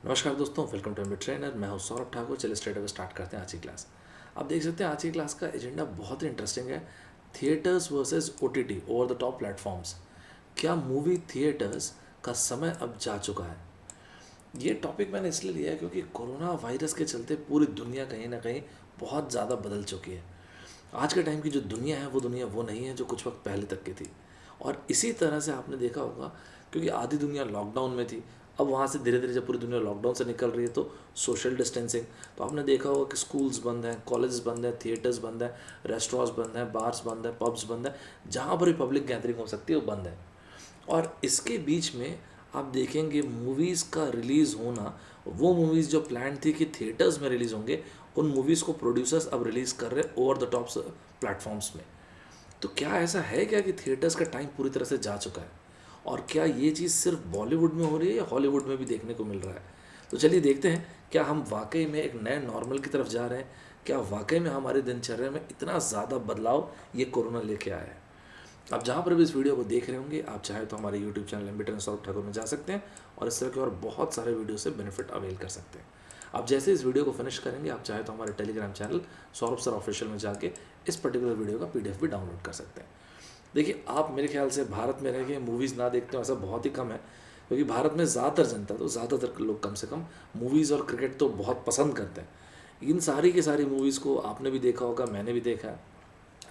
नमस्कार दोस्तों, welcome two MB trainer. मैं हूं सौरभ ठाकुर। चलिए स्ट्रेट अवे स्टार्ट करते हैं आज की क्लास। आप देख सकते हैं आज की क्लास का एजेंडा बहुत ही इंटरेस्टिंग है। Theatres versus OTT over the top platforms. क्या मूवी थिएटर्स का समय अब जा चुका है? ये टॉपिक मैंने इसलिए लिया है क्योंकि कोरोना वायरस के चलते पूरी दुनिया कहीं ना कहीं बहुत ज़्यादा बदल चुकी है। आज के टाइम की जो दुनिया है वो नहीं है जो कुछ वक्त पहले तक की थी। और इसी तरह से आपने देखा होगा, क्योंकि आधी दुनिया लॉकडाउन में थी, अब वहाँ से धीरे धीरे जब पूरी दुनिया लॉकडाउन से निकल रही है तो सोशल डिस्टेंसिंग। तो आपने देखा होगा कि स्कूल्स बंद हैं, कॉलेज बंद हैं, थिएटर्स बंद हैं, रेस्टोरेंट्स बंद हैं, बार्स बंद हैं, पब्स बंद हैं। जहाँ पर भी पब्लिक गैदरिंग हो सकती है वो बंद है। और इसके बीच में आप देखेंगे मूवीज़ का रिलीज़ होना, वो मूवीज़ जो प्लान थी कि थिएटर्स में रिलीज़ होंगे, उन मूवीज़ को प्रोड्यूसर्स अब रिलीज़ कर रहे हैं ओवर द टॉप प्लेटफॉर्म्स में। तो क्या ऐसा है क्या कि थिएटर्स का टाइम पूरी तरह से जा चुका है? और क्या ये चीज़ सिर्फ बॉलीवुड में हो रही है या हॉलीवुड में भी देखने को मिल रहा है? तो चलिए देखते हैं, क्या हम वाकई में एक नए नॉर्मल की तरफ जा रहे हैं? क्या वाकई में हमारी दिनचर्या में इतना ज़्यादा बदलाव ये कोरोना लेके आया है? आप जहाँ पर भी इस वीडियो को देख रहे होंगे, आप चाहे तो हमारे YouTube channel MB trainer Saurabh Thakur में जा सकते हैं और इस तरह के और बहुत सारे वीडियो से बेनिफिट अवेल कर सकते हैं। आप जैसे इस वीडियो को फिनिश करेंगे, आप चाहे तो हमारे Telegram channel Saurabh sir official में जाके इस पर्टिकुलर वीडियो का पीडीएफ भी डाउनलोड कर सकते हैं। देखिए, आप मेरे ख्याल से भारत में रह के मूवीज़ ना देखते हो ऐसा बहुत ही कम है, क्योंकि भारत में ज़्यादातर जनता, तो ज़्यादातर लोग कम से कम मूवीज़ और क्रिकेट तो बहुत पसंद करते हैं। इन सारी की सारी मूवीज़ को आपने भी देखा होगा, मैंने भी देखा है।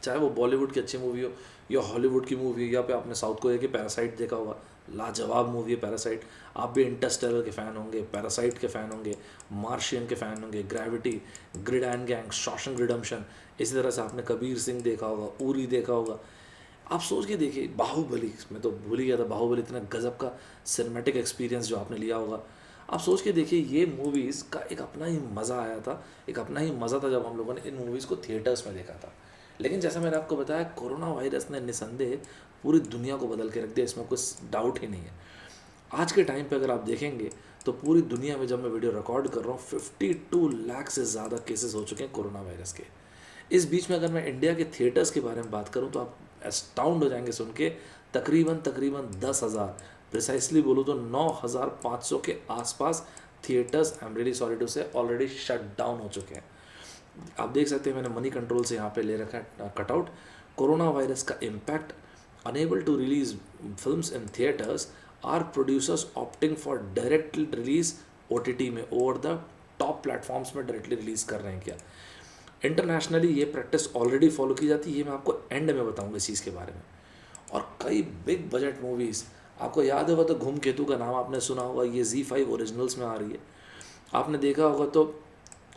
चाहे वो बॉलीवुड की अच्छी मूवी हो या हॉलीवुड की मूवी हो, या पे आपने साउथ कोरिया की पैरासाइट देखा होगा, लाजवाब मूवी है पैरासाइट। आप भी इंटरस्टेलर के फ़ैन होंगे, पैरासाइट के फ़ैन होंगे, मार्शियन के फ़ैन होंगे, gravity, grid and gang, Shawshank redemption. इसी तरह से आपने कबीर सिंह देखा होगा, उरी देखा होगा। आप सोच के देखिए, बाहुबली, मैं तो भूल ही गया था, बाहुबली इतना गजब का सिनेमैटिक एक्सपीरियंस जो आपने लिया होगा। आप सोच के देखिए, ये मूवीज़ का एक अपना ही मज़ा आया था, एक अपना ही मज़ा था जब हम लोगों ने इन मूवीज़ को थिएटर्स में देखा था। लेकिन जैसा मैंने आपको बताया, कोरोना वायरस ने निसंदेह पूरी दुनिया को बदल के रख दिया, इसमें कुछ डाउट ही नहीं है। आज के टाइम पे अगर आप देखेंगे तो पूरी दुनिया में, जब मैं वीडियो रिकॉर्ड कर रहा हूँ, 52 लाख से ज़्यादा केसेस हो चुके हैं कोरोना वायरस के। इस बीच में अगर मैं इंडिया के थिएटर्स के बारे में बात करूं तो आप एस्टाउंड हो जाएंगे सुन के। तकरीबन तकरीबन 10,000, प्रिसाइसली बोलूँ तो 9,500 के आसपास theatres, I am really sorry to say, already shut down हो चुके हैं। आप देख सकते हैं, मैंने मनी कंट्रोल से यहाँ पे ले रखा है कटआउट। कोरोना वायरस का impact, unable to release films in theatres, are producers opting for direct release OTT में, ओवर द टॉप प्लेटफॉर्म्स में डायरेक्टली रिलीज कर रहे हैं क्या? इंटरनेशनली ये प्रैक्टिस ऑलरेडी फॉलो की जाती है, ये मैं आपको एंड में बताऊंगा इस चीज़ के बारे में। और कई बिग बजट मूवीज़, आपको याद होगा तो धूमकेतु का नाम आपने सुना होगा, ये Z5 ओरिजिनल्स में आ रही है। आपने देखा होगा तो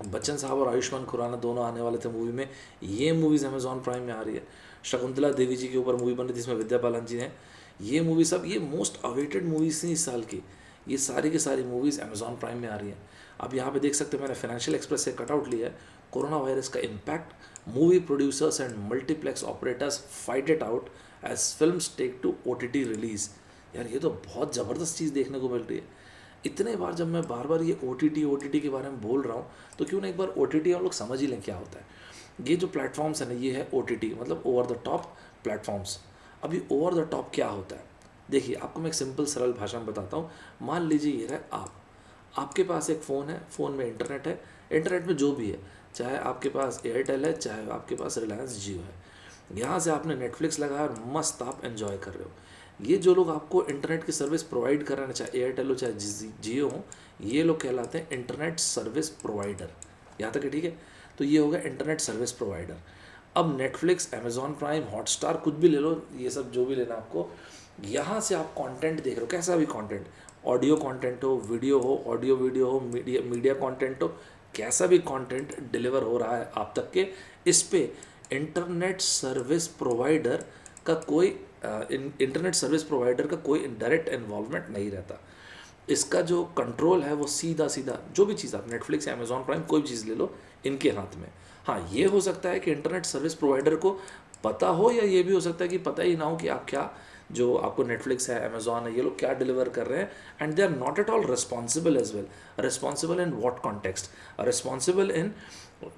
बच्चन साहब और आयुष्मान खुराना दोनों आने वाले थे मूवी में। ये मूवीज़ अमेजॉन प्राइम में आ रही है। शकुंतला देवी जी के ऊपर मूवी बनी थी, जिसमें विद्या बालन जी हैं। ये मूवी सब, ये मोस्ट अवेटेड मूवीज़ थी इस साल की। ये सारी की सारी मूवीज़ अमेजॉन प्राइम में आ रही हैं। अब यहाँ पे देख सकते हैं, मैंने फाइनेंशियल एक्सप्रेस से कटआउट लिया है। कोरोना वायरस का impact, movie producers and multiplex operators fight it out as films take to OTT release. यार, ये तो बहुत ज़बरदस्त चीज़ देखने को मिल रही है। इतने बार जब मैं बार बार ये ओटीटी के बारे में बोल रहा हूँ, तो क्यों ना एक बार ओटीटी हम लोग समझ ही लें क्या होता है। ये जो प्लेटफॉर्म्स है ना, ये है ओटीटी, मतलब ओवर द टॉप प्लेटफॉर्म्स। अभी ओवर द टॉप क्या होता है, देखिए आपको मैं एक सिंपल सरल भाषा में बताता हूँ। मान लीजिए ये रहे आपके पास एक फ़ोन है, फ़ोन में इंटरनेट है, इंटरनेट में जो भी है, चाहे आपके पास एयरटेल है, चाहे आपके पास रिलायंस जियो है, यहाँ से आपने नेटफ्लिक्स लगाया और मस्त आप एंजॉय कर रहे हो। ये जो लोग आपको इंटरनेट की सर्विस प्रोवाइड कर रहे हैं, चाहे एयरटेल हो चाहे जियो हो, ये लोग कहलाते हैं इंटरनेट सर्विस प्रोवाइडर। यहाँ तक है, ठीक है? तो ये हो गया इंटरनेट सर्विस प्रोवाइडर। अब नेटफ्लिक्स, अमेजॉन प्राइम, हॉटस्टार, कुछ भी ले लो, ये सब जो भी लेना आपको, यहाँ से आप कंटेंट देख रहे हो, कैसा भी कंटेंट, ऑडियो कंटेंट हो, वीडियो हो, ऑडियो वीडियो हो, मीडिया कंटेंट हो, कैसा भी कंटेंट डिलीवर हो रहा है आप तक के, इस पे इंटरनेट सर्विस प्रोवाइडर का कोई इंटरनेट सर्विस प्रोवाइडर का कोई डायरेक्ट इन्वॉल्वमेंट नहीं रहता। इसका जो कंट्रोल है वो सीधा सीधा, जो भी चीज़ आप नेटफ्लिक्स या अमेजॉन प्राइम कोई भी चीज़ ले लो, इनके हाथ में। हाँ, ये हो सकता है कि इंटरनेट सर्विस प्रोवाइडर को पता हो, या ये भी हो सकता है कि पता ही ना हो कि आप क्या, जो आपको नेटफ्लिक्स है, अमेजॉन है, ये लोग क्या डिलीवर कर रहे हैं, and they are not at all responsible as well. Responsible in what context? Responsible in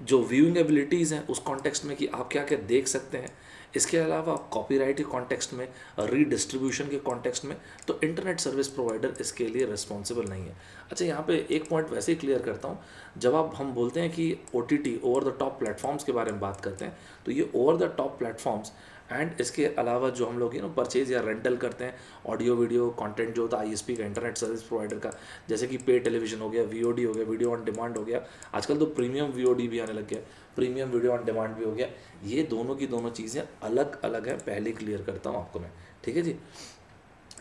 जो व्यूइंग एबिलिटीज़ हैं उस कॉन्टेक्स्ट में, कि आप क्या क्या देख सकते हैं। इसके अलावा कॉपीराइट के कॉन्टेक्स्ट में, रीडिस्ट्रीब्यूशन के कॉन्टेक्स्ट में, तो इंटरनेट सर्विस प्रोवाइडर इसके लिए रिस्पॉन्सिबल नहीं है। अच्छा, यहाँ पे एक पॉइंट वैसे ही क्लियर करता हूँ, जब आप हम बोलते हैं कि OTT over the top platforms के बारे में बात करते हैं, तो ये over the top platforms and इसके अलावा जो हम लोग परचेज या रेंटल करते हैं ऑडियो वीडियो कंटेंट जो होता है ISP का, इंटरनेट सर्विस प्रोवाइडर का, जैसे कि पे टेलीविजन हो गया, VOD हो गया, वीडियो ऑन डिमांड हो गया, आजकल तो प्रीमियम VOD भी आने लग गया, प्रीमियम वीडियो ऑन डिमांड भी हो गया। ये दोनों की दोनों चीज़ें अलग अलग हैं, पहले क्लियर करता हूँ आपको मैं, ठीक है जी।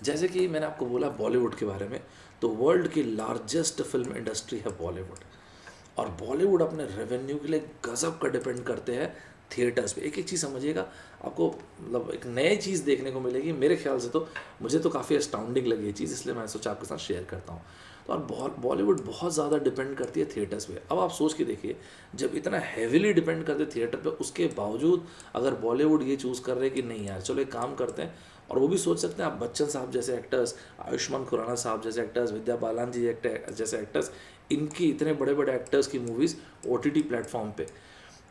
जैसे कि मैंने आपको बोला बॉलीवुड के बारे में, तो वर्ल्ड की लार्जेस्ट फिल्म इंडस्ट्री है बॉलीवुड, और बॉलीवुड अपने रेवेन्यू के लिए गजब का डिपेंड करते हैं थिएटर्स पे। एक एक चीज़ समझिएगा, आपको मतलब एक नई चीज़ देखने को मिलेगी मेरे ख्याल से, तो मुझे तो काफ़ी अस्टाउंडिंग लगी ये चीज़, इसलिए मैं सोचा आपके साथ शेयर करता हूँ। तो और बॉलीवुड बहुत ज़्यादा डिपेंड करती है थिएटर्स पे। अब आप सोच के देखिए, जब इतना हैविली डिपेंड करते थिएटर पे, उसके बावजूद अगर बॉलीवुड ये चूज़ कर रहे हैं कि नहीं यार चलो एक काम करते हैं, और वो भी सोच सकते हैं आप बच्चन साहब जैसे एक्टर्स, आयुष्मान खुराना साहब जैसे एक्टर्स, विद्या बालन जी जैसे एक्टर्स, इनकी इतने बड़े बड़े एक्टर्स की मूवीज़ OTT प्लेटफॉर्म पे,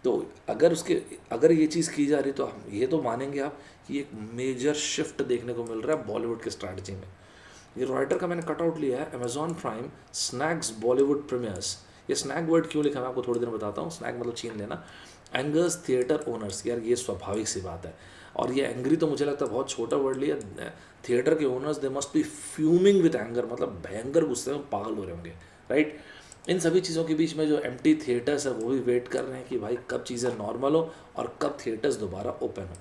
तो अगर ये चीज़ की जा रही, तो हम ये तो मानेंगे आप कि एक मेजर शिफ्ट देखने को मिल रहा है बॉलीवुड की स्ट्रैटेजी में। ये रॉयटर का मैंने कटआउट लिया है, Amazon prime snacks Bollywood premiers. ये स्नैक वर्ड क्यों लिखा मैं आपको थोड़ी देर में बताता हूँ। स्नैक मतलब छीन लेना। एंगर्स थिएटर ओनर्स, यार ये स्वाभाविक सी बात है, और ये एंग्री तो मुझे लगता है बहुत छोटा वर्ड लिया। थिएटर के owners they must be fuming with anger, मतलब भयंकर गुस्से में पागल हो रहे होंगे, राइट। इन सभी चीज़ों के बीच में जो एम्प्टी थिएटर्स है वो भी वेट कर रहे हैं कि भाई कब चीज़ें नॉर्मल हो और कब थिएटर्स दोबारा ओपन हो।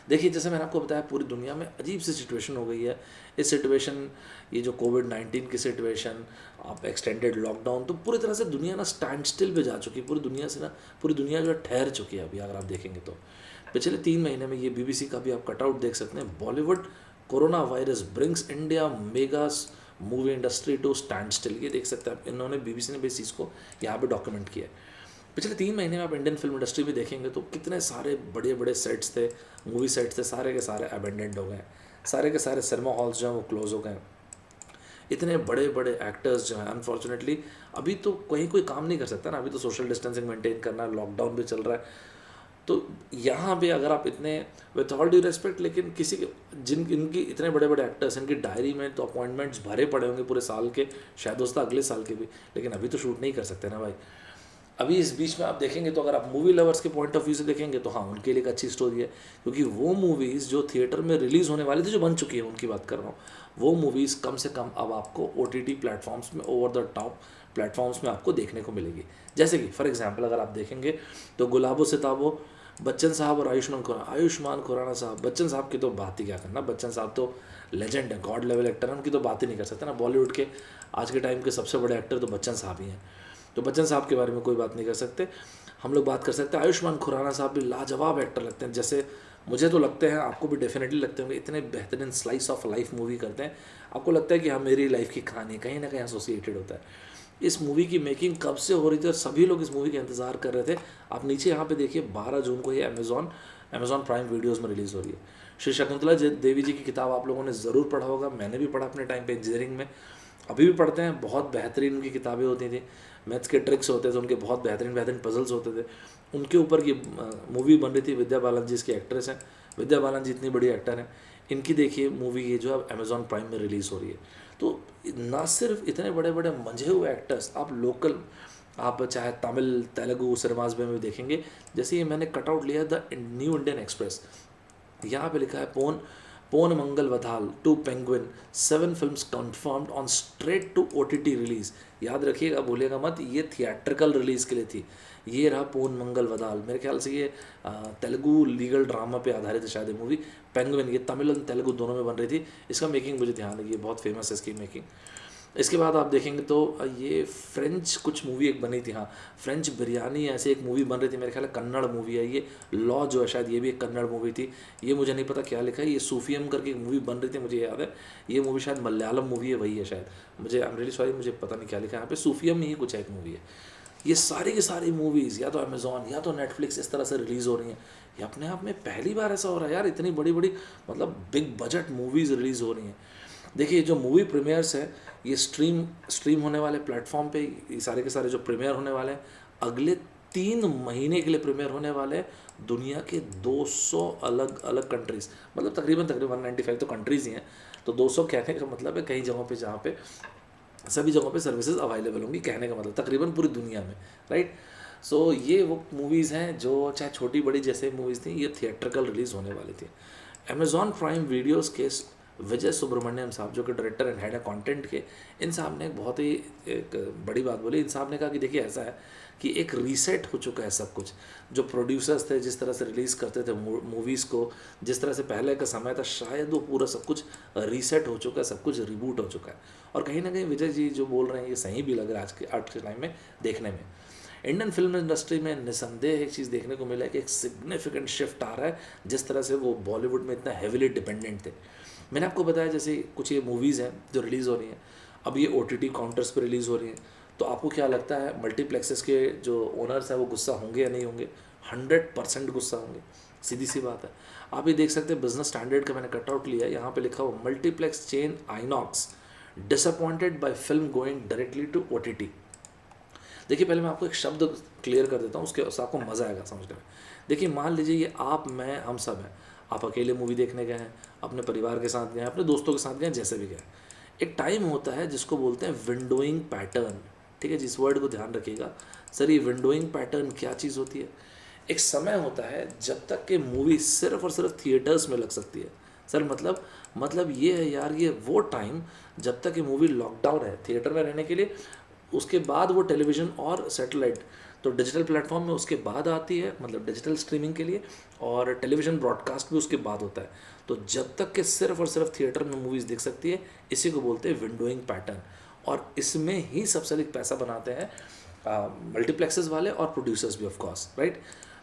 देखिए, जैसे मैंने आपको बताया, पूरी दुनिया में अजीब सी सिचुएशन हो गई है। इस सिचुएशन, ये जो कोविड-19 की सिचुएशन, आप एक्सटेंडेड लॉकडाउन, तो पूरी तरह से दुनिया ना स्टैंड स्टिल पे जा चुकी है। पूरी दुनिया जो है ठहर चुकी है अभी, अगर आप देखेंगे तो। पिछले 3 महीने में, ये BBC का भी आप कटआउट देख सकते हैं, Bollywood coronavirus brings India megas movie industry to stand still. ये देख सकते हैं आप, इन्होंने BBC ने भी इस चीज़ को यहाँ पे डॉक्यूमेंट किया है। पिछले 3 महीने में आप इंडियन फिल्म इंडस्ट्री भी देखेंगे तो कितने सारे बड़े बड़े सेट्स थे, मूवी सेट्स थे, सारे के सारे अबेंडेंड हो गए, सारे के सारे सिनेमा हॉल्स जो हैं वो क्लोज हो गए। इतने बड़े बड़े एक्टर्स जो हैं, अनफॉर्चुनेटली अभी तो कहीं कोई काम नहीं कर सकता ना, अभी तो सोशल डिस्टेंसिंग मेंटेन करना है, लॉकडाउन भी चल रहा है। तो यहाँ पे अगर आप इतने, विथ ऑल ड्यू रेस्पेक्ट, लेकिन किसी के इनकी इतने बड़े बड़े एक्टर्स, इनकी डायरी में तो अपॉइंटमेंट्स भरे पड़े होंगे पूरे साल के, शायद दोस्त अगले साल के भी, लेकिन अभी तो शूट नहीं कर सकते ना भाई। अभी इस बीच में आप देखेंगे तो अगर आप मूवी लवर्स के पॉइंट ऑफ व्यू से देखेंगे तो हाँ, उनके लिए एक अच्छी स्टोरी है, क्योंकि वो मूवीज़ जो थिएटर में रिलीज़ होने वाली थी, जो बन चुकी है, उनकी बात कर रहा हूँ, वो मूवीज़ कम से कम अब आपको OTT प्लेटफॉर्म्स में, ओवर द टॉप प्लेटफॉर्म्स में आपको देखने को मिलेगी। जैसे कि फॉर एग्जांपल अगर आप देखेंगे तो गुलाबो सिताबो, बच्चन साहब और आयुष्मान खुराना साहब, बच्चन साहब की तो बात ही क्या करना, बच्चन साहब तो लेजेंड है, गॉड लेवल एक्टर है, उनकी तो बात ही नहीं कर सकते ना। बॉलीवुड के आज के टाइम के सबसे बड़े एक्टर तो बच्चन साहब ही हैं, तो बच्चन साहब के बारे में कोई बात नहीं कर सकते। हम लोग बात कर सकते हैं, आयुष्मान खुराना साहब भी लाजवाब एक्टर लगते हैं, जैसे मुझे तो लगते हैं, आपको भी डेफिनेटली लगते होंगे, इतने बेहतरीन स्लाइस ऑफ लाइफ मूवी करते हैं, आपको लगता है कि हाँ मेरी लाइफ की कहानी कहीं ना कहीं एसोसिएटेड होता है। इस मूवी की मेकिंग कब से हो रही थी और सभी लोग इस मूवी का इंतज़ार कर रहे थे। आप नीचे यहाँ पे देखिए, 12 जून को ये अमेजॉन प्राइम वीडियोज़ में रिलीज़ हो रही है। श्री शकुंतला देवी जी की किताब आप लोगों ने ज़रूर पढ़ा होगा, मैंने भी पढ़ा अपने टाइम पे इंजीनियरिंग में, अभी भी पढ़ते हैं। बहुत बेहतरीन उनकी किताबें होती थी, मैथ्स के ट्रिक्स होते थे उनके, बहुत बेहतरीन पजल्स होते थे। उनके ऊपर ये मूवी बन रही थी। विद्या बालन जी इसके एक्ट्रेस हैं, विद्या बालन जी इतनी बड़ी एक्टर हैं, इनकी देखिए मूवी ये जो अब अमेजॉन प्राइम में रिलीज़ हो रही है। तो ना सिर्फ इतने बड़े बड़े मंझे हुए एक्टर्स, आप लोकल, आप चाहे तमिल तेलुगु सिनेमाज में भी देखेंगे। जैसे ये मैंने कटआउट लिया द न्यू इंडियन एक्सप्रेस, यहाँ पे लिखा है Ponmagal Vandhal to Penguin 7 films confirmed on straight to OTT release. याद रखिएगा, बोलिएगा मत, ये थिएट्रिकल रिलीज के लिए थी। ये रहा पोन मंगल वधाल, मेरे ख्याल से ये तेलुगु लीगल ड्रामा पे आधारित है शायद ये मूवी। पेंगुइन ये तमिल और तेलुगु दोनों में बन रही थी। इसका मेकिंग मुझे ध्यान है, ये बहुत फेमस है इसकी मेकिंग। इसके बाद आप देखेंगे तो ये फ्रेंच कुछ मूवी एक बनी थी, हाँ फ्रेंच बिरयानी ऐसे एक मूवी बन रही थी, मेरे ख्याल है कन्नड़ मूवी है ये। लॉ जो है शायद ये भी एक कन्नड़ मूवी थी, ये मुझे नहीं पता क्या लिखा है। ये सूफियम करके एक मूवी बन रही थी, मुझे याद है। ये मूवी शायद मलयालम मूवी है, वही है शायद, मुझे आई एम रियली सॉरी, मुझे पता नहीं क्या लिखा है यहाँ पे, सूफियम ही कुछ एक मूवी है। ये सारी की सारी मूवीज़ या तो अमेजॉन या तो नेटफ्लिक्स इस तरह से रिलीज़ हो रही हैं। ये अपने आप में पहली बार ऐसा हो रहा है यार, इतनी बड़ी बड़ी मतलब बिग बजट मूवीज़ रिलीज़ हो रही हैं। देखिए जो मूवी प्रीमियर्स है, ये स्ट्रीम होने वाले प्लेटफॉर्म पे ये सारे के सारे जो प्रीमियर होने वाले हैं, अगले 3 महीने के लिए प्रीमियर होने वाले हैं दुनिया के 200 अलग अलग कंट्रीज़, मतलब तकरीबन तकरीबन 195 तो कंट्रीज़ ही हैं। तो 200 कहने का मतलब है कई जगहों पे जहाँ पे सभी जगहों पे सर्विसेज अवेलेबल होंगी, कहने का मतलब तकरीबन पूरी दुनिया में, राइट। सो ये वो मूवीज़ हैं जो चाहे छोटी बड़ी जैसे मूवीज़ थी, ये थिएट्रिकल रिलीज़ होने वाली थी। अमेज़ॉन प्राइम वीडियोज़ के विजय सुब्रमण्यम साहब जो कि डायरेक्टर एंड हेड है कंटेंट के, इन साहब ने एक बहुत ही एक बड़ी बात बोली। इन साहब ने कहा कि देखिए ऐसा है कि एक रीसेट हो चुका है सब कुछ। जो प्रोड्यूसर्स थे जिस तरह से रिलीज़ करते थे मूवीज़ को, जिस तरह से पहले का समय था, शायद वो पूरा सब कुछ रीसेट हो चुका है, सब कुछ रिबूट हो चुका है। और कहीं ना कहीं विजय जी जो बोल रहे हैं ये सही भी लग रहा है आज के टाइम में देखने में। इंडियन फिल्म इंडस्ट्री में निसंदेह एक चीज़ देखने को मिला है कि एक सिग्निफिकेंट शिफ्ट आ रहा है, जिस तरह से वो बॉलीवुड में इतना हेविली डिपेंडेंट थे। मैंने आपको बताया जैसे कुछ ये मूवीज़ हैं जो रिलीज़ हो रही हैं, अब ये OTT काउंटर्स पर रिलीज़ हो रही हैं, तो आपको क्या लगता है मल्टीप्लेक्सेस के जो ओनर्स हैं वो गुस्सा होंगे या नहीं होंगे? 100% गुस्सा होंगे, सीधी सी बात है। आप ये देख सकते हैं बिजनेस स्टैंडर्ड का मैंने कटआउट लिया है, यहाँ पे लिखा हुआ multiplex chain INOX disappointed by film going directly to OTT। देखिए पहले मैं आपको एक शब्द क्लियर कर देता हूँ, उससे आपको मज़ा आएगा समझने में। देखिए मान लीजिए ये आप, मैं, हम सब हैं। आप अकेले मूवी देखने गए हैं, अपने परिवार के साथ गए, अपने दोस्तों के साथ गए, जैसे भी गए। एक टाइम होता है जिसको बोलते हैं विंडोइंग पैटर्न, ठीक है, जिस वर्ड को ध्यान रखिएगा। सर ये विंडोइंग पैटर्न क्या चीज़ होती है? एक समय होता है जब तक कि मूवी सिर्फ और सिर्फ थिएटर्स में लग सकती है। सर मतलब ये है यार, ये वो टाइम जब तक ये मूवी लॉकडाउन है थिएटर में रहने के लिए, उसके बाद वो टेलीविज़न और सैटेलाइट तो डिजिटल प्लेटफॉर्म में उसके बाद आती है, मतलब डिजिटल स्ट्रीमिंग के लिए, और टेलीविज़न ब्रॉडकास्ट भी उसके बाद होता है। तो जब तक कि सिर्फ और सिर्फ थिएटर में मूवीज़ देख सकती है, इसी को बोलते हैं विंडोइंग पैटर्न। और इसमें ही सबसे अधिक पैसा बनाते हैं मल्टीप्लेक्सेस वाले और प्रोड्यूसर्स भी, ऑफ कोर्स, राइट।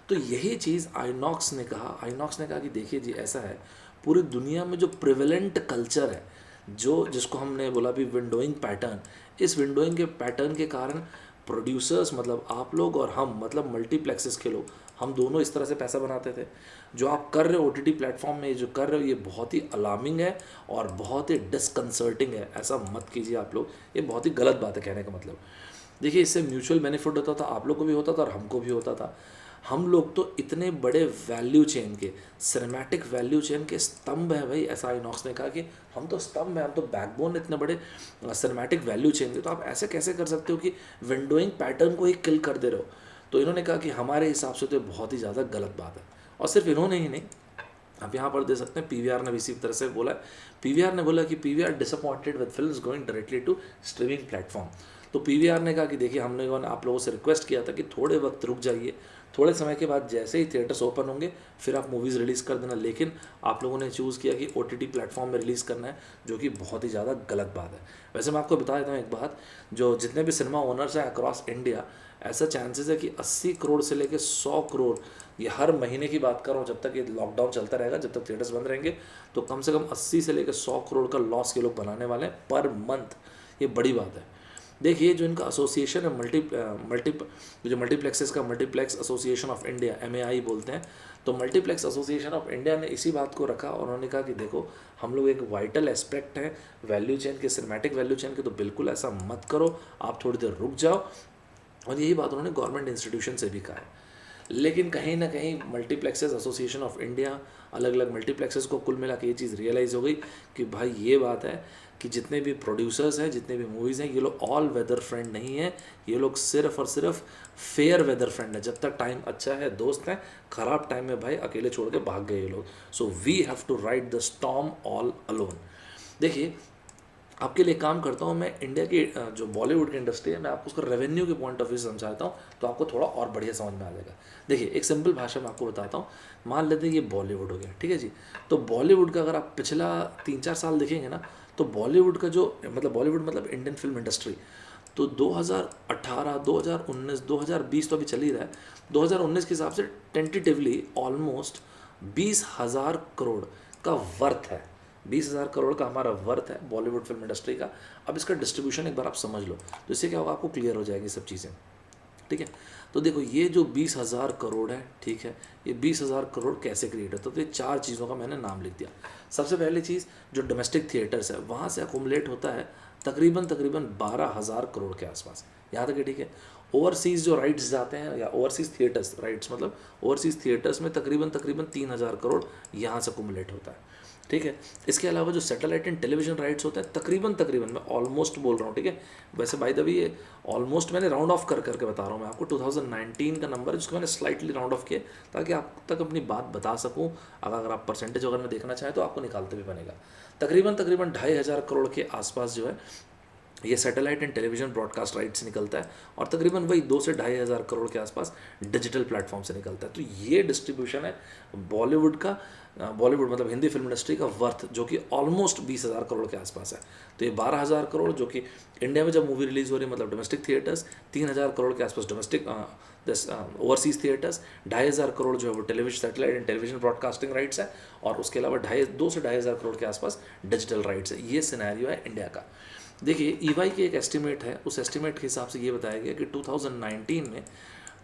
तो यही चीज़ आइनॉक्स ने कहा कि देखिए जी ऐसा है, पूरी दुनिया में जो प्रिवेलेंट कल्चर है, जो जिसको हमने बोला भी विंडोइंग पैटर्न, इस विंडोइंग के पैटर्न के कारण प्रोड्यूसर्स मतलब आप लोग और हम मतलब मल्टीप्लेक्सेस के लोग, हम दोनों इस तरह से पैसा बनाते थे। जो आप कर रहे हो OTT प्लेटफॉर्म में जो कर रहे हो, ये बहुत ही अलार्मिंग है और बहुत ही डिसकंसर्टिंग है। ऐसा मत कीजिए आप लोग, ये बहुत ही गलत बात है कहने का मतलब। देखिए इससे म्यूचुअल बेनिफिट होता था, आप लोग को भी होता था और हमको भी होता था। हम लोग तो इतने बड़े वैल्यू चेन के, सिनेमैटिक वैल्यू चेन के स्तंभ हैं भाई। ऐसा आइनॉक्स ने कहा कि हम तो स्तंभ हैं, हम तो बैकबोन इतने बड़े सिनेमैटिक वैल्यू चेन के, तो आप ऐसे कैसे कर सकते हो कि विंडोइंग पैटर्न को ही किल कर दे रहे हो? तो इन्होंने कहा कि हमारे हिसाब से तो बहुत ही ज़्यादा गलत बात है। और सिर्फ इन्होंने ही नहीं, आप यहाँ पर दे सकते हैं PVR ने भी इसी तरह से बोला है। PVR ने बोला कि PVR disappointed with films going directly to streaming platform. तो PVR ने कहा कि देखिए हम लोगों ने आप लोगों से रिक्वेस्ट किया था कि थोड़े वक्त रुक जाइए, थोड़े समय के बाद जैसे ही थिएटर्स ओपन होंगे फिर आप मूवीज़ रिलीज़ कर देना, लेकिन आप लोगों ने चूज़ किया कि OTT प्लेटफॉर्म में रिलीज़ करना है, जो कि बहुत ही ज़्यादा गलत बात है। वैसे मैं आपको बता देता हूँ एक बात, जो जितने भी सिनेमा ओनर्स हैं अक्रॉस इंडिया, ऐसा चांसेस है कि 80 करोड़ से लेकर 100 करोड़, ये हर महीने की बात कर रहा हूँ, जब तक ये लॉकडाउन चलता रहेगा, जब तक थिएटर्स बंद रहेंगे, तो कम से कम 80 से लेकर 100 करोड़ का लॉस ये लोग बनाने वाले हैं पर मंथ। ये बड़ी बात है। देखिए जो इनका एसोसिएशन है जो मल्टीप्लेक्सेस का multiplex association of India, MAI बोलते हैं, तो मल्टीप्लेक्स एसोसिएशन ऑफ इंडिया ने इसी बात को रखा और उन्होंने कहा कि देखो हम लोग एक वाइटल एस्पेक्ट हैं वैल्यू चेन के, सिनेमैटिक वैल्यू चेन के, तो बिल्कुल ऐसा मत करो, आप थोड़ी देर रुक जाओ। और यही बात उन्होंने गवर्नमेंट इंस्टीट्यूशन से भी कहा है। लेकिन कहीं ना कहीं मल्टीप्लेक्सेस एसोसिएशन ऑफ इंडिया, अलग अलग मल्टीप्लेक्सेस को कुल मिला के ये चीज़ रियलाइज़ हो गई कि भाई ये बात है कि जितने भी प्रोड्यूसर्स हैं, जितने भी मूवीज़ हैं, ये लोग ऑल वेदर फ्रेंड नहीं है, ये लोग सिर्फ और सिर्फ फेयर वेदर फ्रेंड है। जब तक टाइम अच्छा है दोस्त हैं, ख़राब टाइम में भाई अकेले छोड़ के भाग गए ये लोग। So we have to ride the storm all alone. देखिए आपके लिए काम करता हूँ मैं, इंडिया की जो बॉलीवुड की इंडस्ट्री है, मैं आपको उसका रेवेन्यू के पॉइंट ऑफ व्यू से समझाता हूँ, तो आपको थोड़ा और बढ़िया समझ में आ जाएगा। देखिए एक सिंपल भाषा में आपको बताता हूँ। मान लेते हैं ये बॉलीवुड हो गया, ठीक है जी। तो बॉलीवुड का अगर आप पिछला 3-4 साल देखेंगे ना, तो बॉलीवुड का जो बॉलीवुड मतलब इंडियन फिल्म इंडस्ट्री, तो 2018, 2019, 2020 तो अभी चल ही रहा है। 2019 के हिसाब से टेंटेटिवली ऑलमोस्ट 20,000 करोड़ का वर्थ है। 20,000 करोड़ का हमारा वर्थ है बॉलीवुड फिल्म इंडस्ट्री का। अब इसका डिस्ट्रीब्यूशन एक बार आप समझ लो, तो इससे क्या होगा, आपको क्लियर हो जाएगी सब चीज़ें, ठीक है। तो देखो ये जो 20,000 करोड़ है, ठीक है, ये 20,000 करोड़ कैसे क्रिएट होता है? तो ये 4 चीज़ों का मैंने नाम लिख दिया। सबसे पहली चीज़ जो डोमेस्टिक थिएटर्स है, वहाँ से अकोमलेट होता है तकरीबन तकरीबन 12,000 करोड़ के आसपास। यहाँ तक है, ठीक है। ओवरसीज़ जो राइट्स जाते हैं, या ओवरसीज़ थिएटर्स राइट्स, मतलब ओवरसीज़ थिएटर्स में तकरीबन तकरीबन 3,000 करोड़ यहाँ से कुमुलेट होता है, ठीक है। इसके अलावा जो सैटेलाइट एंड टेलीविजन राइट्स होते हैं, तकरीबन तकरीबन मैं ऑलमोस्ट बोल रहा हूँ, ठीक है। वैसे बाय द वे ये ऑलमोस्ट मैंने राउंड ऑफ कर करके बता रहा हूँ मैं आपको, 2019 का नंबर है जिसको मैंने स्लाइटली राउंड ऑफ किया ताकि आप तक अपनी बात बता सकूँ। अगर आप परसेंटेज अगर मैं देखना चाहें तो आपको निकालते भी बनेगा। तकरीबन तकरीबन 2,500 करोड़ के आसपास जो है ये satellite and television broadcast right से निकलता है, और तकरीबन वही 2 से 2,500 करोड़ के आसपास डिजिटल प्लेटफॉर्म से निकलता है। तो ये डिस्ट्रीब्यूशन है बॉलीवुड का, बॉलीवुड मतलब हिंदी फिल्म इंडस्ट्री का वर्थ, जो कि ऑलमोस्ट 20,000 करोड़ के आसपास है। तो ये 12,000 करोड़ जो कि इंडिया में जब मूवी रिलीज़ हो रही है, मतलब डोमेस्टिक थिएटर्स, 3,000 करोड़ के आसपास डोमेस्टिक ओवरसीज़ थिएटर्स, 2,500 करोड़ जो है वो television satellite and television broadcasting rights है, और उसके अलावा 2 से 2,500 करोड़ के आसपास डिजिटल राइट्स है। ये सिनेरियो है इंडिया का। देखिए ईवाई की एक एस्टिमेट है, उस एस्टिमेट के हिसाब से ये बताया गया कि 2019 में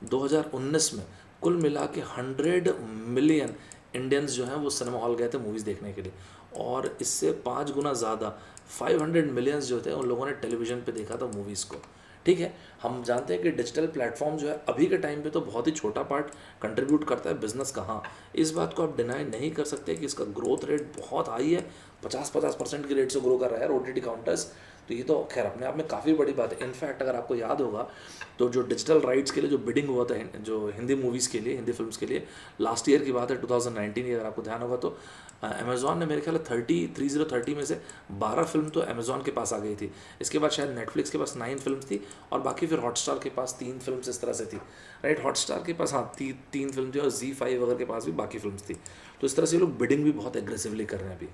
2019 में कुल मिला के 100 मिलियन इंडियंस जो हैं वो सिनेमा हॉल गए थे मूवीज़ देखने के लिए, और इससे 5 गुना ज़्यादा 500 मिलियंस जो थे उन लोगों ने टेलीविज़न पे देखा था मूवीज़ को, ठीक है। हम जानते हैं कि डिजिटल प्लेटफॉर्म जो है अभी के टाइम पे तो बहुत ही छोटा पार्ट कंट्रीब्यूट करता है बिजनेस का, हाँ इस बात को आप डिनाई नहीं कर सकते कि इसका ग्रोथ रेट बहुत हाई है, 50% के रेट से ग्रो कर रहा है यार ओटीटी काउंटर्स। तो ये तो खैर अपने आप में काफ़ी बड़ी बात है। इनफैक्ट अगर आपको याद होगा तो जो डिजिटल राइट्स के लिए जो बिडिंग हुआ था जो हिंदी मूवीज़ के लिए, हिंदी फिल्म्स के लिए, लास्ट ईयर की बात है 2019 की, अगर आपको ध्यान होगा तो अमेज़ॉन ने मेरे ख्याल 30 में से 12 फिल्म तो अमेज़ॉन के पास आ गई थी। इसके बाद शायद नेटफ्लिक्स के पास 9 फिल्म थी, और बाकी फिर हॉटस्टार के पास 3 फिल्म इस तरह से थी, राइट। हॉटस्टार के पास हाँ 3 फिल्म थी, और ZEE5 वगैरह के पास भी बाकी फिल्म थी। तो इस तरह से लोग बिडिंग भी बहुत एग्रेसिवली कर रहे हैं अभी।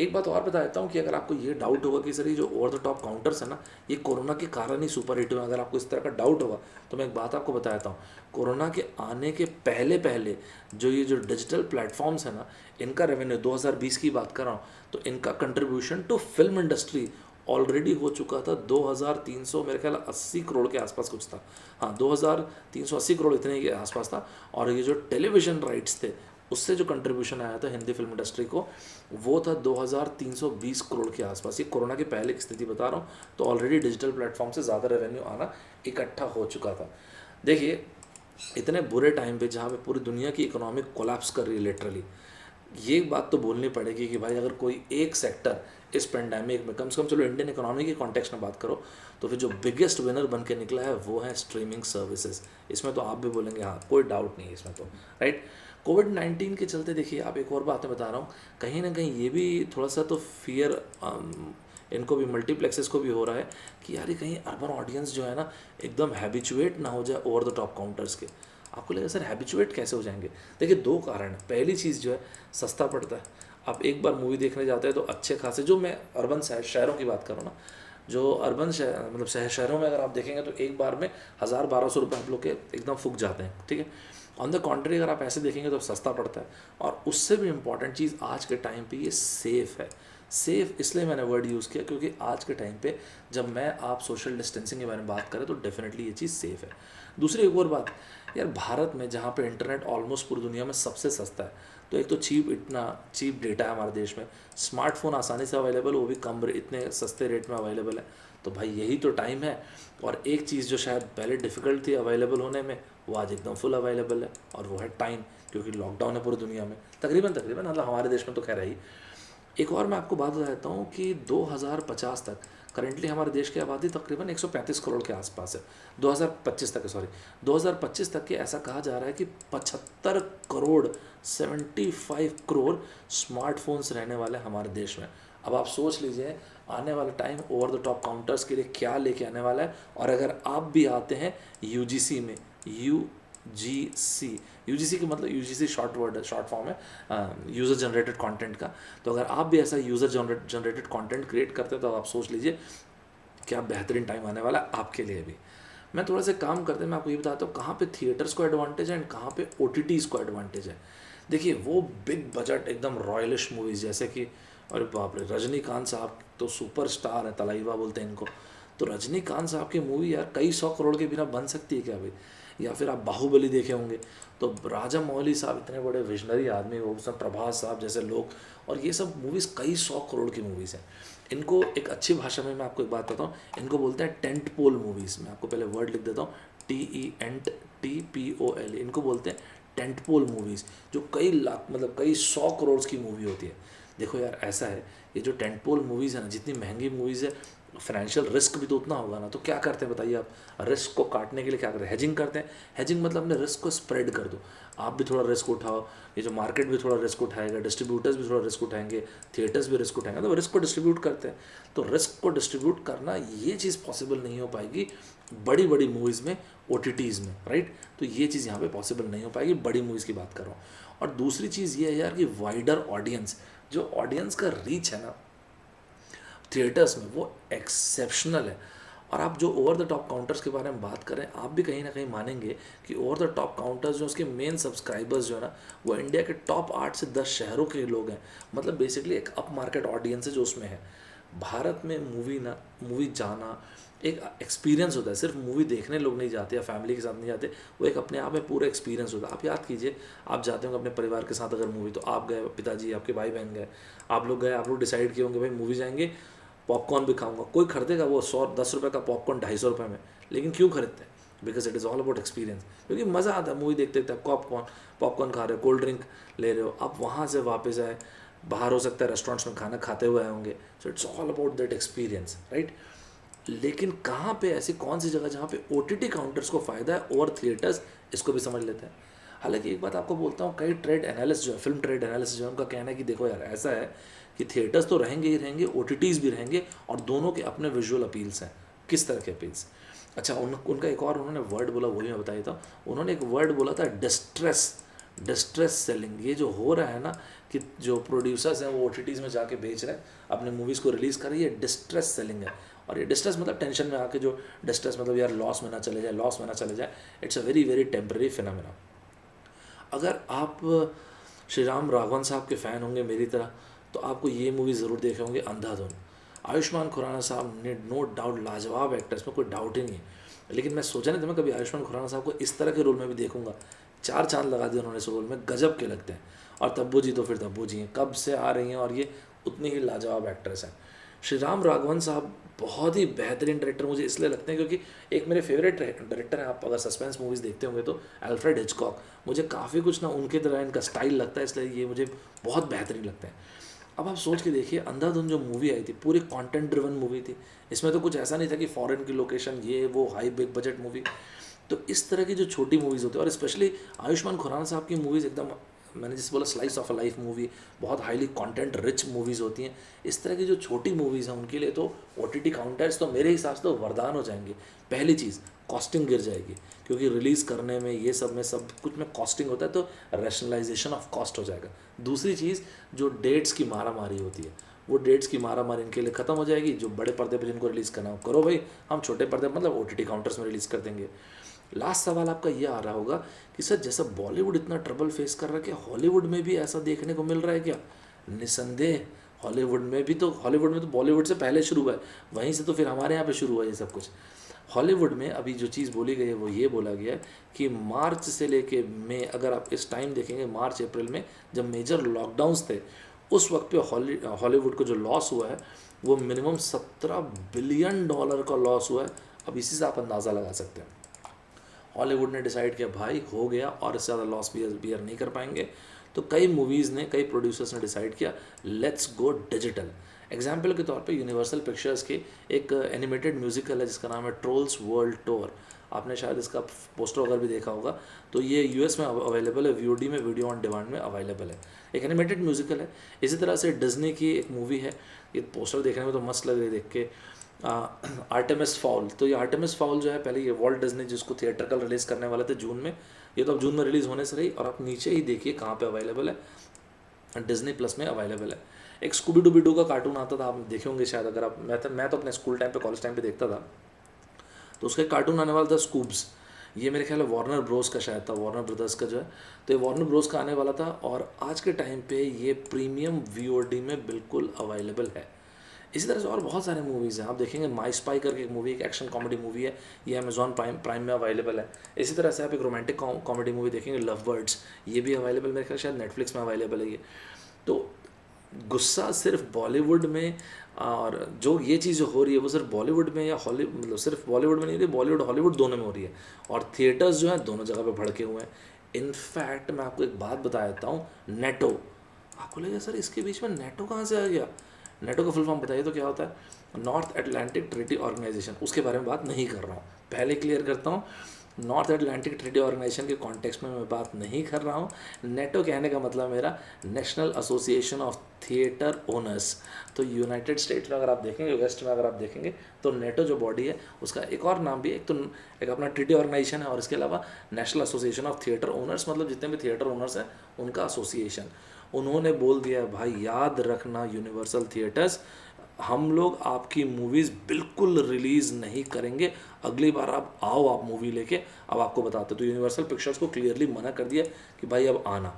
एक बात और बता देता हूँ कि अगर आपको ये डाउट होगा कि सर ये जो ओवर द टॉप काउंटर्स है ना, ये कोरोना के कारण ही सुपर हिट हुए, अगर आपको इस तरह का डाउट होगा तो मैं एक बात आपको बता देता हूँ। कोरोना के आने के पहले पहले जो डिजिटल प्लेटफॉर्म्स है ना, इनका रेवेन्यू 2020 की बात कर रहा हूँ, तो इनका contribution to film industry already हो चुका था 2,300 मेरे ख्याल 80 करोड़ के आसपास कुछ था, हाँ 2,380 करोड़ इतने के आसपास था। और ये जो टेलीविज़न राइट्स थे उससे जो कंट्रीब्यूशन आया था हिंदी फिल्म इंडस्ट्री को, वो था 2,320 करोड़ के आसपास। ये कोरोना के पहले की स्थिति बता रहा हूँ, तो ऑलरेडी डिजिटल प्लेटफॉर्म से ज़्यादा रेवेन्यू आना इकट्ठा हो चुका था। देखिए इतने बुरे टाइम पे जहाँ पे पूरी दुनिया की इकोनॉमी कोलैप्स कर रही है लिटरली, ये बात तो बोलनी पड़ेगी कि भाई अगर कोई एक सेक्टर इस पेंडेमिक में, कम से कम चलो इंडियन इकोनॉमी के कॉन्टेक्स्ट में बात करो, तो फिर जो बिगेस्ट विनर बन के निकला है वो है स्ट्रीमिंग सर्विसेज। इसमें तो आप भी बोलेंगे हाँ, कोई डाउट नहीं है इसमें तो, राइट। कोविड-19 के चलते देखिए आप एक और बात मैं बता रहा हूँ, कहीं ना कहीं ये भी थोड़ा सा तो फियर इनको भी, मल्टीप्लेक्सेस को भी हो रहा है कि यार ये कहीं अर्बन ऑडियंस जो है ना एकदम हैबिचुएट ना हो जाए ओवर द टॉप काउंटर्स के। आपको लगेगा सर हैबिचुएट कैसे हो जाएंगे? देखिए 2 कारण है। पहली चीज़ जो है सस्ता पड़ता है। आप एक बार मूवी देखने जाते हैं तो अच्छे खासे, जो मैं अर्बन शहरों की बात कर रहा हूँ ना, जो अर्बन शहर मतलब शहरों में अगर आप देखेंगे तो एक बार में 1,000-1,200 रुपये आप लोग के एकदम फूक जाते हैं, ठीक है। ऑन द कॉन्ट्री अगर आप ऐसे देखेंगे तो सस्ता पड़ता है, और उससे भी इम्पॉर्टेंट चीज़ आज के टाइम पे ये सेफ़ है। सेफ़ इसलिए मैंने वर्ड यूज़ किया क्योंकि आज के टाइम पे जब मैं आप सोशल डिस्टेंसिंग के बारे में बात करें तो डेफिनेटली ये चीज़ सेफ़ है। दूसरी एक और बात यार, भारत में जहाँ पे इंटरनेट ऑलमोस्ट पूरी दुनिया में सबसे सस्ता है, तो एक तो इतना चीप डेटा है हमारे देश में, स्मार्टफोन आसानी से अवेलेबल, वो भी कम इतने सस्ते रेट में अवेलेबल है। तो भाई यही तो टाइम है। और एक चीज़ जो शायद पहले डिफ़िकल्ट थी अवेलेबल होने में, वो आज एकदम फुल अवेलेबल है, और वो है टाइम, क्योंकि लॉकडाउन है पूरी दुनिया में तकरीबन मतलब हमारे देश में तो खैर है ही। एक और मैं आपको बात बता देता हूँ कि 2050 तक करेंटली हमारे देश की आबादी तकरीबन 135 करोड़ के आसपास है। 2025 तक 2025 तक के ऐसा कहा जा रहा है कि 75 करोड़ 75 करोड़ स्मार्टफोन्स रहने वाले हमारे देश में। अब आप सोच लीजिए आने वाला time over the top counters के लिए क्या लेके आने वाला है। और अगर आप भी आते हैं यूजीसी में, यूजीसी का मतलब यूजीसी शॉर्ट फॉर्म है यूज़र जनरेटेड कंटेंट का। तो अगर आप भी ऐसा यूज़र जनरेटेड कंटेंट क्रिएट करते हैं तो आप सोच लीजिए क्या बेहतरीन टाइम आने वाला है आपके लिए भी। मैं थोड़ा सा काम करते मैं आपको ये बताता हूँ कहाँ पे थिएटर्स को एडवांटेज है एंड कहाँ पे OTTs को एडवांटेज है। देखिए वो बिग बजट एकदम रॉयलिश मूवीज़ जैसे कि, अरे बाप रे, रजनीकांत साहब तो सुपरस्टार है, तलाइवा बोलते हैं इनको। तो रजनीकांत साहब की मूवी यार कई 100 करोड़ के बिना बन सकती है क्या भाई? या फिर आप बाहुबली देखे होंगे, तो राजा मौली साहब इतने बड़े विजनरी आदमी, वो सब प्रभास साहब जैसे लोग, और ये सब मूवीज़ कई 100 करोड़ की मूवीज़ हैं। इनको एक अच्छी भाषा में मैं आपको एक बात बताऊँ, इनको बोलते हैं टेंट पोल मूवीज़। मैं आपको पहले वर्ड लिख देता हूँ, TENTPOL, इनको बोलते हैं टेंट पोल मूवीज़, जो कई लाख मतलब कई 100 करोड़ की मूवी होती है। देखो यार ऐसा है, ये जो टेंट पोल मूवीज़ है ना, जितनी महंगी मूवीज़ है, फाइनेंशियल रिस्क भी तो उतना होगा ना। तो क्या करते हैं बताइए आप, रिस्क को काटने के लिए क्या करते हैं? हेजिंग करते हैं। हेजिंग मतलब अपने रिस्क को स्प्रेड कर दो, आप भी थोड़ा रिस्क उठाओ, ये जो मार्केट भी थोड़ा रिस्क उठाएगा, डिस्ट्रीब्यूटर्स भी थोड़ा रिस्क उठाएंगे, थिएटर्स भी रिस्क उठाएंगे, तो रिस्क को डिस्ट्रीब्यूट करते हैं। तो रिस्क को डिस्ट्रीब्यूट करना, ये चीज़ पॉसिबल नहीं हो पाएगी बड़ी बड़ी मूवीज़ में, OTTs में, राइट। तो ये चीज़ यहाँ पे पॉसिबल नहीं हो पाएगी, बड़ी मूवीज़ की बात कर रहा हूँ। और दूसरी चीज़ ये है यार कि वाइडर ऑडियंस, जो ऑडियंस का रीच है ना थिएटर्स में, वो एक्सेप्शनल है। और आप जो ओवर द टॉप काउंटर्स के बारे में बात करें, आप भी कहीं ना कहीं मानेंगे कि ओवर द टॉप काउंटर्स जो उसके मेन सब्सक्राइबर्स जो है ना, वो इंडिया के टॉप 8 से 10 शहरों के लोग हैं। मतलब बेसिकली एक अप मार्केट ऑडियंस है जो उसमें है। भारत में मूवी जाना एक एक्सपीरियंस होता है, सिर्फ मूवी देखने लोग नहीं जाते या फैमिली के साथ नहीं जाते, वो एक अपने आप में पूरा एक्सपीरियंस होता है। आप याद कीजिए, आप जाते होंगे अपने परिवार के साथ अगर मूवी, तो आप गए, पिताजी आपके भाई बहन गए, आप लोग गए, आप लोग डिसाइड किए होंगे भाई मूवी जाएंगे, पॉपकॉर्न भी खाऊंगा। कोई खरीदेगा वो 110 रुपये का पॉपकॉर्न 250 रुपये में, लेकिन क्यों खरीदते हैं? Because it is all about experience. क्योंकि मज़ा आता है मूवी देखते देखते, आप पॉपकॉर्न खा रहे हो, कोल्ड ड्रिंक ले रहे हो, आप वहाँ से वापस आए, बाहर हो सकता है रेस्टोरेंट्स में खाना खाते हुए आए होंगे। So it's all about that experience, right. लेकिन कहाँ पे ऐसी कौन सी जगह जहाँ पे OTT काउंटर्स को फ़ायदा है ओवर थिएटर्स, इसको भी समझ लेते हैं। हालांकि एक बात आपको बोलता हूँ, कई ट्रेड एनालिस्ट जो है, फिल्म ट्रेड एनालिस्ट जो है, उनका कहना है कि देखो यार ऐसा है कि थिएटर्स तो रहेंगे ही रहेंगे, OTTs भी रहेंगे, और दोनों के अपने विजुअल अपील्स हैं। किस तरह के अपील्स? अच्छा, उनका एक और उन्होंने वर्ड बोला, वही मैं बताया था। उन्होंने एक वर्ड बोला था, डिस्ट्रेस सेलिंग। ये जो हो रहा है ना कि जो प्रोड्यूसर्स हैं वो OTTs में जाके बेच रहे हैं, अपने मूवीज़ को रिलीज़ कर रही है, डिस्ट्रेस सेलिंग है। और ये डिस्ट्रेस मतलब टेंशन में आके, जो डिस्ट्रेस मतलब यार लॉस में ना चले जाए, it's a very very temporary phenomena. अगर आप श्री राम राघवन साहब के फ़ैन होंगे मेरी तरह, तो आपको ये मूवी ज़रूर देखे होंगे, अंधाधुन। आयुष्मान खुराना साहब ने नो डाउट लाजवाब एक्टर, इसमें कोई डाउट ही नहीं है। लेकिन मैं सोचा नहीं था मैं कभी आयुष्मान खुराना साहब को इस तरह के रोल में भी देखूंगा। 4 चांद लगा दिए उन्होंने इस रोल में, गजब के लगते हैं। और तब्बू जी तो फिर तब्बू जी हैं, कब से आ रही हैं, और ये उतनी ही लाजवाब एक्ट्रेस हैं। श्री राम राघवन साहब बहुत ही बेहतरीन डायरेक्टर मुझे इसलिए लगते हैं क्योंकि एक मेरे फेवरेट डायरेक्टर हैं, आप अगर सस्पेंस मूवीज़ देखते होंगे तो, अल्फ्रेड हिचकॉक। मुझे काफ़ी कुछ ना उनके तरह इनका स्टाइल लगता है, इसलिए ये मुझे बहुत बेहतरीन लगते हैं। अब आप सोच के देखिए, अंधाधुन जो मूवी आई थी, पूरी कंटेंट ड्रिवन मूवी थी। इसमें तो कुछ ऐसा नहीं था कि फॉरेन की लोकेशन, ये वो हाई बिग बजट मूवी। तो इस तरह की जो छोटी मूवीज़ होती है, और स्पेशली आयुष्मान खुराना साहब की मूवीज़ एकदम, मैंने जिस बोला slice of a life movie, बहुत हाईली कंटेंट रिच मूवीज़ होती हैं। इस तरह की जो छोटी मूवीज़ हैं उनके लिए तो OTT काउंटर्स तो मेरे हिसाब से तो वरदान हो जाएंगे। पहली चीज़, कॉस्टिंग गिर जाएगी, क्योंकि रिलीज़ करने में ये सब में सब कुछ में कॉस्टिंग होता है, तो रैशनलाइजेशन ऑफ कॉस्ट हो जाएगा। दूसरी चीज़, जो डेट्स की मारामारी होती है, वो डेट्स की मारामारी इनके लिए ख़त्म हो जाएगी। जो बड़े पर्दे पर जिनको रिलीज़ करना हो करो भाई, हम छोटे पर्दे मतलब OTT काउंटर्स में रिलीज़ कर देंगे। लास्ट सवाल आपका ये आ रहा होगा कि सर जैसा बॉलीवुड इतना ट्रबल फेस कर रहा है, क्या हॉलीवुड में भी ऐसा देखने को मिल रहा है क्या? निसंदेह हॉलीवुड में तो बॉलीवुड से पहले शुरू हुआ है, वहीं से तो फिर हमारे यहाँ पे शुरू हुआ है ये सब कुछ। हॉलीवुड में अभी जो चीज़ बोली गई है वो ये बोला गया है कि मार्च से लेके मई, अगर आप इस टाइम देखेंगे मार्च अप्रैल में जब मेजर लॉकडाउन्स थे, उस वक्त पे हॉलीवुड को जो लॉस हुआ है वो मिनिमम $17 बिलियन का लॉस हुआ है। अब इसी से आप अंदाज़ा लगा सकते हैं। हॉलीवुड ने डिसाइड किया भाई हो गया, और इससे ज़्यादा लॉस बियर नहीं कर पाएंगे। तो कई मूवीज़ ने, कई प्रोड्यूसर्स ने डिसाइड किया लेट्स गो डिजिटल। एग्जाम्पल के तौर पे यूनिवर्सल पिक्चर्स के एक एनिमेटेड म्यूजिकल है जिसका नाम है ट्रोल्स वर्ल्ड टूर। आपने शायद इसका पोस्टर वगैरह भी देखा होगा। तो ये US में अवेलेबल है, VOD में, वीडियो ऑन डिमांड में अवेलेबल है। एक एनिमेटेड म्यूजिकल है। इसी तरह से डिज्नी की एक मूवी है, ये पोस्टर देखने में तो मस्त लग रही है देख के, आर्टेमिस फाउल। तो ये आर्टेमिस फाउल जो है, पहले ये वॉल्ट डिज्नी जिसको थिएटरकल रिलीज़ करने वाले थे जून में, ये तो अब जून में रिलीज़ होने से रही। और आप नीचे ही देखिए कहाँ पे अवेलेबल है, Disney+ में अवेलेबल है। एक स्कूबी डूबी डू का कार्टून आता था, आप देखे होंगे शायद, अगर आप, मैं तो अपने स्कूल टाइम पे, कॉलेज टाइम पे देखता था। तो उसका एक कार्टून आने वाला था स्कूब्स। ये मेरे ख्याल है वार्नर ब्रोस का शायद था, वार्नर ब्रदर्स का जो है। तो ये वार्नर ब्रोस का आने वाला था, और आज के टाइम पे ये प्रीमियम VOD में बिल्कुल अवेलेबल है। इसी तरह से और बहुत सारे मूवीज़ हैं, आप देखेंगे माई स्पाई करके एक मूवी, एक एक्शन कॉमेडी मूवी है, ये अमेजॉन प्राइम में अवेलेबल है। इसी तरह से आप एक रोमांटिक कॉमेडी मूवी देखेंगे लव बर्ड्स, ये भी अवेलेबल, मेरे ख्याल शायद नेटफ्लिक्स में अवेलेबल है ये। तो गुस्सा सिर्फ बॉलीवुड में, और जो ये चीज़ हो रही है वो सिर्फ बॉलीवुड में या हॉलीवुड, मतलब सिर्फ बॉलीवुड में नहीं हो रही, बॉलीवुड हॉलीवुड दोनों में हो रही है, और थिएटर्स जो हैं दोनों जगह पे भड़के हुए हैं। इनफैक्ट मैं आपको एक बात बता देता हूँ, नेटो, आपको लगेगा सर इसके बीच में नेटो कहाँ से आ गया, नेटो का फुल फॉर्म बताइए तो क्या होता है, नॉर्थ अटलांटिक ट्रीटी ऑर्गेनाइजेशन। उसके बारे में बात नहीं कर रहा हूँ, पहले क्लियर करता हूँ, नॉर्थ अटलांटिक ट्रीटी ऑर्गेनाइजेशन के कॉन्टेक्स्ट में मैं बात नहीं कर रहा हूँ। नेटो कहने का मतलब मेरा national association of theatre owners. तो यूनाइटेड स्टेट्स में अगर आप देखेंगे, वेस्ट में अगर आप देखेंगे, तो नेटो जो बॉडी है उसका एक और नाम भी है, एक तो एक अपना ट्रीटी ऑर्गेनाइजेशन है, और इसके अलावा national association of theatre owners, मतलब जितने भी थिएटर ओनर्स हैं उनका एसोसिएशन। उन्होंने बोल दिया भाई याद रखना यूनिवर्सल थिएटर्स, हम लोग आपकी मूवीज़ बिल्कुल रिलीज़ नहीं करेंगे, अगली बार आप आओ, आप मूवी लेके, अब आपको बताते। तो यूनिवर्सल पिक्चर्स को क्लियरली मना कर दिया कि भाई अब आना।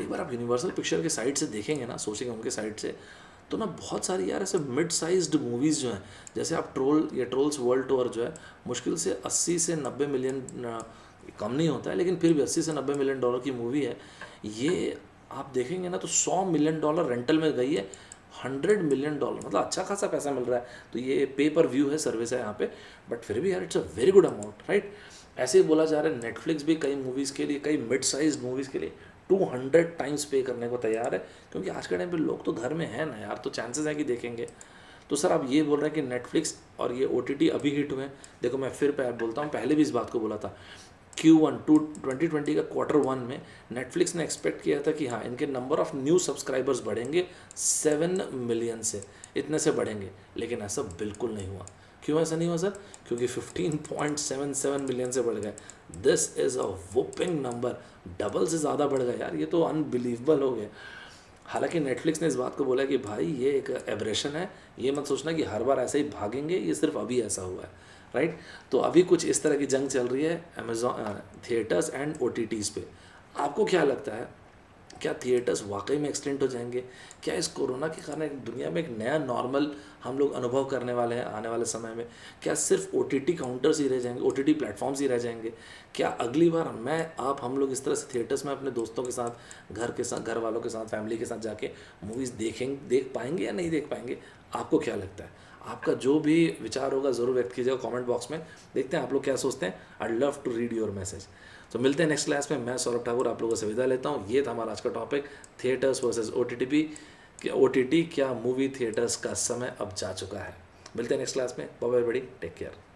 एक बार आप यूनिवर्सल पिक्चर के साइड से देखेंगे ना, सोचेंगे उनके साइड से, तो ना बहुत सारी यार ऐसे मिड साइज्ड मूवीज़ जो हैं, जैसे आप ट्रोल्स वर्ल्ड टूर जो है, मुश्किल से 80 से 90 मिलियन, कम नहीं होता है लेकिन फिर भी 80 से 90 मिलियन डॉलर की मूवी है ये, आप देखेंगे ना तो 100 मिलियन डॉलर रेंटल में गई है, 100 मिलियन डॉलर, मतलब अच्छा खासा पैसा मिल रहा है। तो ये पे पर व्यू है, सर्विस है यहाँ पे, बट फिर भी यार it's a very good amount, right. ऐसे ही बोला जा रहा है नेटफ्लिक्स भी कई मूवीज़ के लिए, कई मिड साइज मूवीज़ के लिए 200 टाइम्स पे करने को तैयार है, क्योंकि आज के टाइम पे लोग तो घर में हैं ना यार, तो चांसेस है कि देखेंगे। तो सर आप ये बोल रहे हैं कि नेटफ्लिक्स और ये OTT अभी हिट हुए हैं। देखो मैं फिर बोलता हूँ, पहले भी इस बात को बोला था, Q1 2020 का Q1 में नेटफ्लिक्स ने एक्सपेक्ट किया था कि हाँ इनके नंबर ऑफ न्यू सब्सक्राइबर्स बढ़ेंगे 7 मिलियन से, इतने से बढ़ेंगे, लेकिन ऐसा बिल्कुल नहीं हुआ। क्यों ऐसा नहीं हुआ सर? क्योंकि 15.77 मिलियन से बढ़ गए। This is a whopping number, double से ज़्यादा बढ़ गए यार, ये तो अनबिलीवेबल हो गया। हालांकि नेटफ्लिक्स ने इस बात को बोला कि भाई ये एक एब्रेशन है, ये मत सोचना कि हर बार ऐसे ही भागेंगे, ये सिर्फ अभी ऐसा हुआ है, राइट। तो अभी कुछ इस तरह की जंग चल रही है अमेजॉन थिएटर्स एंड OTTs पे। आपको क्या लगता है, क्या थिएटर्स वाकई में एक्सटेंड हो जाएंगे? क्या इस कोरोना के कारण एक दुनिया में एक नया नॉर्मल हम लोग अनुभव करने वाले हैं आने वाले समय में? क्या सिर्फ OTT काउंटर्स ही रह जाएंगे, OTT प्लेटफॉर्म्स ही रह जाएंगे? क्या अगली बार मैं आप हम लोग इस तरह से थिएटर्स में अपने दोस्तों के साथ, घर वालों के साथ, फैमिली के साथ जाके मूवीज़ देख पाएंगे या नहीं देख पाएंगे? आपको क्या लगता है? आपका जो भी विचार होगा ज़रूर व्यक्त कीजिएगा कमेंट बॉक्स में, देखते हैं आप लोग क्या सोचते हैं। I love to read your message. तो मिलते हैं नेक्स्ट क्लास में। मैं सौरभ ठाकुर आप लोगों से विदा लेता हूँ। ये था हमारा आज का टॉपिक, थिएटर्स वर्सेस OTT, क्या मूवी थिएटर्स का समय अब जा चुका है। मिलते हैं नेक्स्ट क्लास में। बाय बाय बड़ी, टेक केयर।